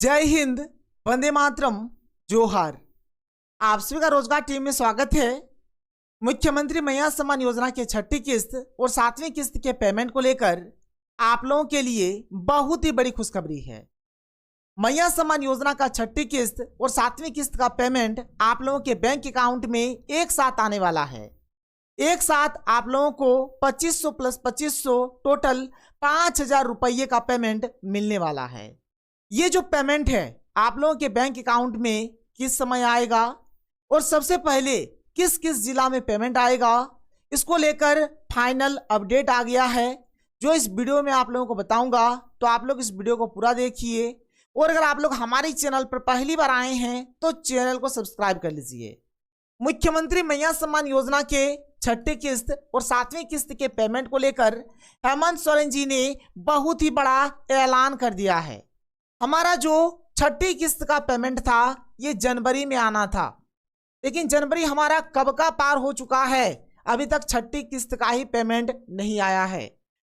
जय हिंद, वंदे मातरम, जोहार। आप सभी का रोजगार टीम में स्वागत है। मुख्यमंत्री महिला सम्मान योजना की छठी किस्त और 7वीं किस्त के पेमेंट को लेकर आप लोगों के लिए बहुत ही बड़ी खुशखबरी है। महिला सम्मान योजना का छठी किस्त और 7वीं किस्त का पेमेंट आप लोगों के बैंक अकाउंट में एक साथ आने वाला है। एक साथ आप लोगों को 2500 प्लस 2500 टोटल 5000 रुपये का पेमेंट मिलने वाला है। ये जो पेमेंट है आप लोगों के बैंक अकाउंट में किस समय आएगा और सबसे पहले किस किस जिला में पेमेंट आएगा, इसको लेकर फाइनल अपडेट आ गया है जो इस वीडियो में आप लोगों को बताऊंगा। तो आप लोग इस वीडियो को पूरा देखिए और अगर आप लोग हमारे चैनल पर पहली बार आए हैं तो चैनल को सब्सक्राइब कर लीजिए। मुख्यमंत्री महिला सम्मान योजना के छठी किस्त और 7वीं किस्त के पेमेंट को लेकर हेमंत सोरेन जी ने बहुत ही बड़ा ऐलान कर दिया है। हमारा जो छठी किस्त का पेमेंट था ये जनवरी में आना था, लेकिन जनवरी हमारा कब का पार हो चुका है, अभी तक छठी किस्त का ही पेमेंट नहीं आया है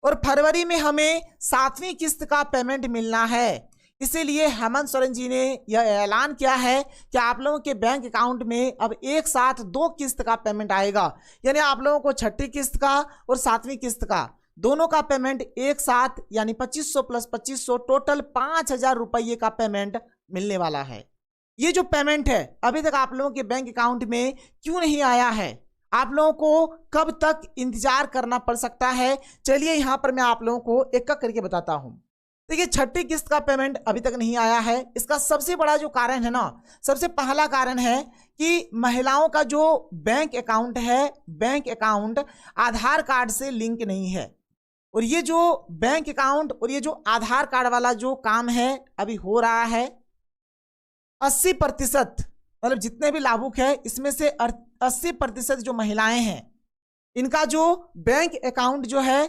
और फरवरी में हमें 7वीं किस्त का पेमेंट मिलना है। इसीलिए हेमंत सोरेन जी ने यह ऐलान किया है कि आप लोगों के बैंक अकाउंट में अब एक साथ 2 किस्त का पेमेंट आएगा, यानी आप लोगों को छठी किस्त का और 7वीं किस्त का दोनों का पेमेंट एक साथ यानी 2500 प्लस 2500 टोटल 5000 रुपये का पेमेंट मिलने वाला है। ये जो पेमेंट है अभी तक आप लोगों के बैंक अकाउंट में क्यों नहीं आया है, आप लोगों को कब तक इंतजार करना पड़ सकता है, चलिए यहाँ पर मैं आप लोगों को एक एक करके बताता हूँ। देखिए, छठी किस्त का पेमेंट अभी तक नहीं आया है। इसका सबसे बड़ा जो कारण है ना, सबसे पहला कारण है कि महिलाओं का जो बैंक अकाउंट है, बैंक अकाउंट आधार कार्ड से लिंक नहीं है और ये जो बैंक अकाउंट और ये जो आधार कार्ड वाला जो काम है अभी हो रहा है 80%, मतलब जितने भी लाभुक है इसमें से 80% जो महिलाएं हैं इनका जो बैंक अकाउंट जो है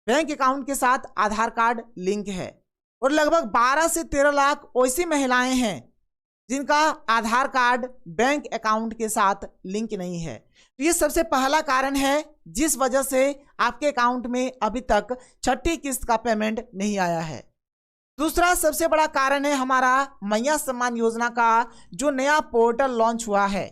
बैंक अकाउंट के साथ आधार कार्ड लिंक है और लगभग 12 से 13 लाख ऐसी महिलाएं हैं जिनका आधार कार्ड बैंक अकाउंट के साथ लिंक नहीं है। तो ये सबसे पहला कारण है जिस वजह से आपके अकाउंट में अभी तक छठी किस्त का पेमेंट नहीं आया है। दूसरा सबसे बड़ा कारण है हमारा महिला सम्मान योजना का जो नया पोर्टल लॉन्च हुआ है,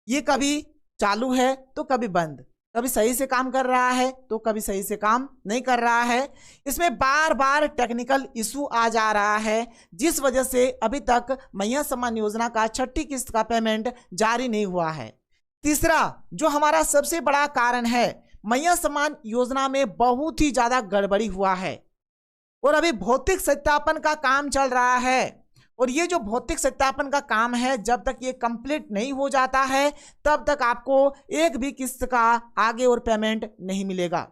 ये कभी चालू है तो कभी बंद, कभी सही से काम कर रहा है तो कभी सही से काम नहीं कर रहा है। इसमें बार बार टेक्निकल इशू आ जा रहा है जिस वजह से अभी तक महिला सम्मान योजना का छठी किस्त का पेमेंट जारी नहीं हुआ है। तीसरा जो हमारा सबसे बड़ा कारण है, महिला सम्मान योजना में बहुत ही ज्यादा गड़बड़ी हुआ है और अभी भौतिक सत्यापन का काम चल रहा है और ये जो भौतिक सत्यापन का काम है जब तक ये कंप्लीट नहीं हो जाता है तब तक आपको एक भी किस्त का आगे और पेमेंट नहीं मिलेगा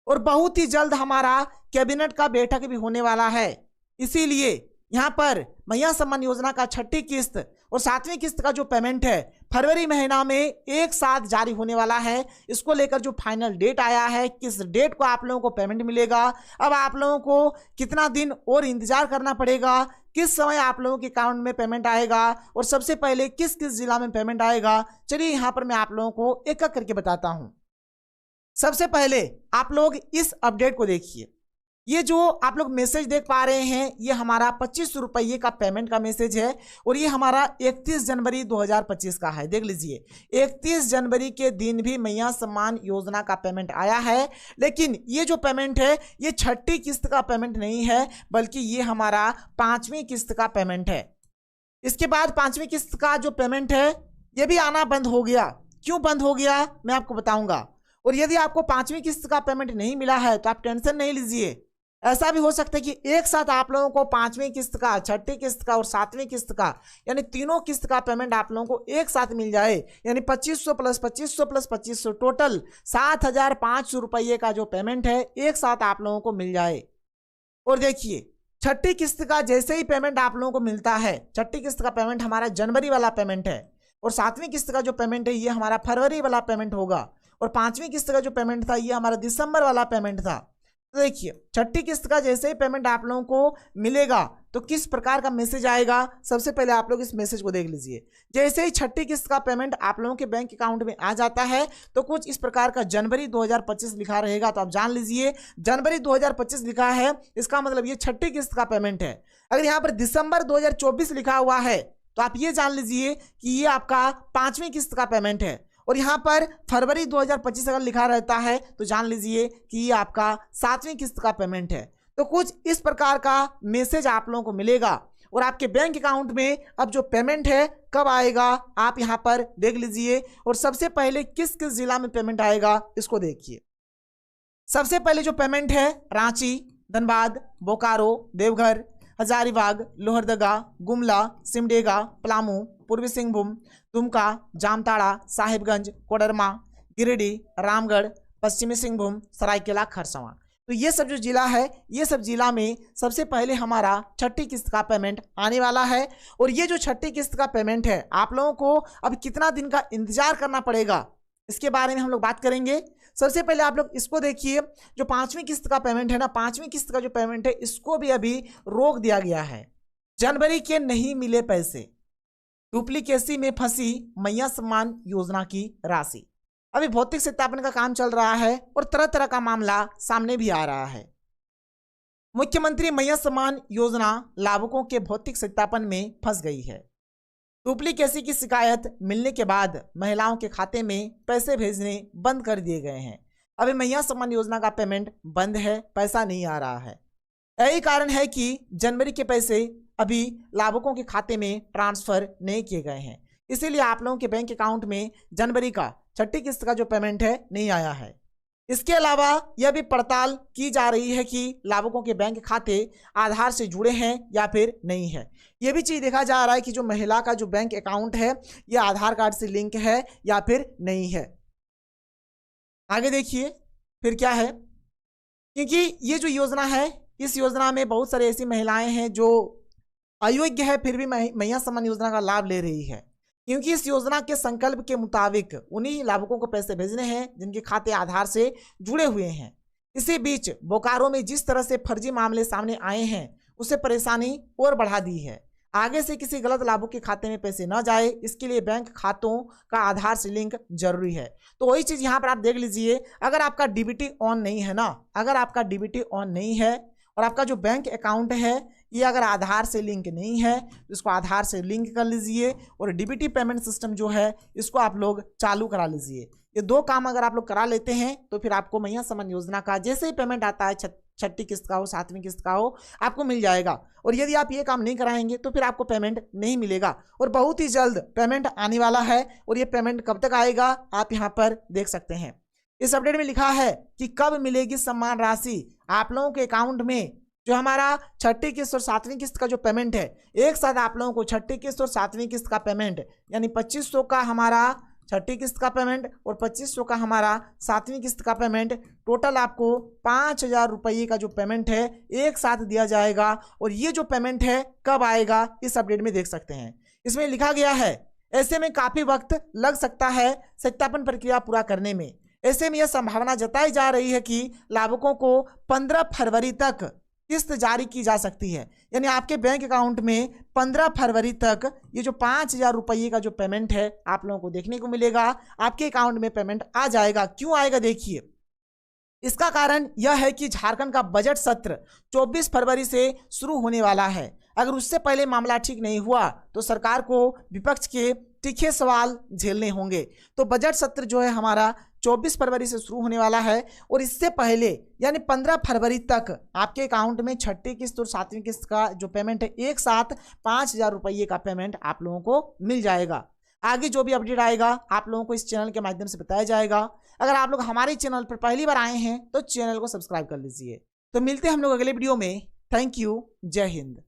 और बहुत ही जल्द हमारा कैबिनेट का बैठक भी होने वाला है। इसीलिए यहाँ पर महिला सम्मान योजना का छठी किस्त और 7वीं किस्त का जो पेमेंट है फरवरी महीना में एक साथ जारी होने वाला है। इसको लेकर जो फाइनल डेट आया है, किस डेट को आप लोगों को पेमेंट मिलेगा, अब आप लोगों को कितना दिन और इंतजार करना पड़ेगा, किस समय आप लोगों के अकाउंट में पेमेंट आएगा और सबसे पहले किस किस जिला में पेमेंट आएगा, चलिए यहाँ पर मैं आप लोगों को एक एक करके बताता हूँ। सबसे पहले आप लोग इस अपडेट को देखिए। ये जो आप लोग मैसेज देख पा रहे हैं ये हमारा 2500 रुपये का पेमेंट का मैसेज है और ये हमारा 31 जनवरी 2025 का है। देख लीजिए, 31 जनवरी के दिन भी महिला सम्मान योजना का पेमेंट आया है, लेकिन ये जो पेमेंट है ये छठी किस्त का पेमेंट नहीं है बल्कि ये हमारा 5वीं किस्त का पेमेंट है। इसके बाद 5वीं किस्त का जो पेमेंट है ये भी आना बंद हो गया। क्यों बंद हो गया मैं आपको बताऊंगा। और यदि आपको 5वीं किस्त का पेमेंट नहीं मिला है तो आप टेंशन नहीं लीजिए, ऐसा भी हो सकता है कि एक साथ आप लोगों को 5वीं किस्त का, छठी किस्त का और 7वीं किस्त का यानी तीनों किस्त का पेमेंट आप लोगों को एक साथ मिल जाए, यानी 2500 प्लस 2500 प्लस 2500 टोटल 7500 रुपये का जो पेमेंट है एक साथ आप लोगों को मिल जाए। और देखिए, छठी किस्त का जैसे ही पेमेंट आप लोगों को मिलता है, छठी किस्त का पेमेंट हमारा जनवरी वाला पेमेंट है और 7वीं किस्त का जो पेमेंट है ये हमारा फरवरी वाला पेमेंट होगा और 5वीं किस्त का जो पेमेंट था ये हमारा दिसंबर वाला पेमेंट था। तो देखिए, छठी किस्त का जैसे ही पेमेंट आप लोगों को मिलेगा तो किस प्रकार का मैसेज आएगा, सबसे पहले आप लोग इस मैसेज को देख लीजिए। जैसे ही छठी किस्त का पेमेंट आप लोगों के बैंक अकाउंट में आ जाता है तो कुछ इस प्रकार का जनवरी 2025 लिखा रहेगा। तो आप जान लीजिए जनवरी 2025 लिखा है, इसका मतलब ये छठी किस्त का पेमेंट है। अगर यहाँ पर दिसंबर 2024 लिखा हुआ है तो आप ये जान लीजिए कि ये आपका 5वीं किस्त का पेमेंट है। और यहाँ पर फरवरी 2025 अगर लिखा रहता है तो जान लीजिए कि ये आपका 7वीं किस्त का पेमेंट है। तो कुछ इस प्रकार का मैसेज आप लोगों को मिलेगा और आपके बैंक अकाउंट में अब जो पेमेंट है कब आएगा आप यहाँ पर देख लीजिए। और सबसे पहले किस किस जिला में पेमेंट आएगा इसको देखिए। सबसे पहले जो पेमेंट है रांची, धनबाद, बोकारो, देवघर, हजारीबाग, लोहरदगा, गुमला, सिमडेगा, पलामू, पूर्वी सिंहभूम, दुमका, जामताड़ा, साहिबगंज, कोडरमा, गिरिडीह, रामगढ़, पश्चिमी सिंहभूम, सरायकेला, खरसावां। तो ये सब जो जिला है, ये सब जिला में सबसे पहले हमारा छठी किस्त का पेमेंट आने वाला है। और ये जो छठी किस्त का पेमेंट है आप लोगों को अब कितना दिन का इंतजार करना पड़ेगा इसके बारे में हम लोग बात करेंगे। सबसे पहले आप लोग इसको देखिए, जो 5वीं किस्त का पेमेंट है ना, 5वीं किस्त का जो पेमेंट है इसको भी अभी रोक दिया गया है। जनवरी के नहीं मिले पैसे, डुप्लीकेसी में फंसी मैया सम्मान योजना की राशि। अभी भौतिक सत्यापन का काम चल रहा है और तरह तरह का मामला सामने भी आ रहा है। मुख्यमंत्री मैया सम्मान योजना लाभुकों के भौतिक सत्यापन में फंस गई है। डुप्लीकेसी की शिकायत मिलने के बाद महिलाओं के खाते में पैसे भेजने बंद कर दिए गए हैं। अभी मैया सम्मान योजना का पेमेंट बंद है, पैसा नहीं आ रहा है। यही कारण है कि जनवरी के पैसे अभी लाभुकों के खाते में ट्रांसफर नहीं किए गए हैं, इसीलिए आप लोगों के बैंक अकाउंट में जनवरी का छठी किस्त का जो पेमेंट है नहीं आया है। इसके अलावा यह भी पड़ताल की जा रही है कि लाभुकों के बैंक खाते आधार से जुड़े हैं या फिर नहीं है। यह भी चीज़ देखा जा रहा है कि जो महिला का जो बैंक अकाउंट है यह आधार कार्ड से लिंक है या फिर नहीं है। आगे देखिए फिर क्या है, क्योंकि ये जो योजना है इस योजना में बहुत सारी ऐसी महिलाएं हैं जो अयोग्य है फिर भी मैया सम्मान योजना का लाभ ले रही है, क्योंकि इस योजना के संकल्प के मुताबिक उन्हीं लाभुकों को पैसे भेजने हैं जिनके खाते आधार से जुड़े हुए हैं। इसी बीच बोकारो में जिस तरह से फर्जी मामले सामने आए हैं उससे परेशानी और बढ़ा दी है। आगे से किसी गलत लाभुक के खाते में पैसे न जाए इसके लिए बैंक खातों का आधार से लिंक जरूरी है। तो वही चीज़ यहाँ पर आप देख लीजिए, अगर आपका डीबीटी ऑन नहीं है ना, अगर आपका डीबीटी ऑन नहीं है और आपका जो बैंक अकाउंट है ये अगर आधार से लिंक नहीं है तो इसको आधार से लिंक कर लीजिए और डीबीटी पेमेंट सिस्टम जो है इसको आप लोग चालू करा लीजिए। ये दो काम अगर आप लोग करा लेते हैं तो फिर आपको मैया सम्मान योजना का जैसे ही पेमेंट आता है, छठी किस्त का हो, 7वीं किस्त का हो, आपको मिल जाएगा। और यदि आप ये काम नहीं कराएंगे तो फिर आपको पेमेंट नहीं मिलेगा और बहुत ही जल्द पेमेंट आने वाला है। और ये पेमेंट कब तक आएगा आप यहाँ पर देख सकते हैं। इस अपडेट में लिखा है कि कब मिलेगी सम्मान राशि आप लोगों के अकाउंट में। जो हमारा छठी किस्त और 7वीं किस्त का जो पेमेंट है एक साथ आप लोगों को छठी किस्त और 7वीं किस्त का पेमेंट यानी 2500 का हमारा छठी किस्त का पेमेंट और 2500 का हमारा 7वीं किस्त का पेमेंट, टोटल आपको 5000 रुपये का जो पेमेंट है एक साथ दिया जाएगा। और ये जो पेमेंट है कब आएगा इस अपडेट में देख सकते हैं। इसमें लिखा गया है ऐसे में काफ़ी वक्त लग सकता है सत्यापन प्रक्रिया पूरा करने में। ऐसे में यह संभावना जताई जा रही है कि लाभुकों को 15 फरवरी तक किस्त जारी की जा सकती है। यानी आपके बैंक अकाउंट में 15 फरवरी तक ये जो 5000 रुपये का जो पेमेंट है आप लोगों को देखने को मिलेगा, आपके अकाउंट में पेमेंट आ जाएगा। क्यों आएगा देखिए, इसका कारण यह है कि झारखंड का बजट सत्र 24 फरवरी से शुरू होने वाला है। अगर उससे पहले मामला ठीक नहीं हुआ तो सरकार को विपक्ष के तीखे सवाल झेलने होंगे। तो बजट सत्र जो है हमारा 24 फरवरी से शुरू होने वाला है और इससे पहले यानी 15 फरवरी तक आपके अकाउंट में छठी किस्त और 7वीं किस्त का जो पेमेंट है एक साथ 5000 रुपये का पेमेंट आप लोगों को मिल जाएगा। आगे जो भी अपडेट आएगा आप लोगों को इस चैनल के माध्यम से बताया जाएगा। अगर आप लोग हमारे चैनल पर पहली बार आए हैं तो चैनल को सब्सक्राइब कर लीजिए। तो मिलते हैं हम लोग अगले वीडियो में। थैंक यू, जय हिंद।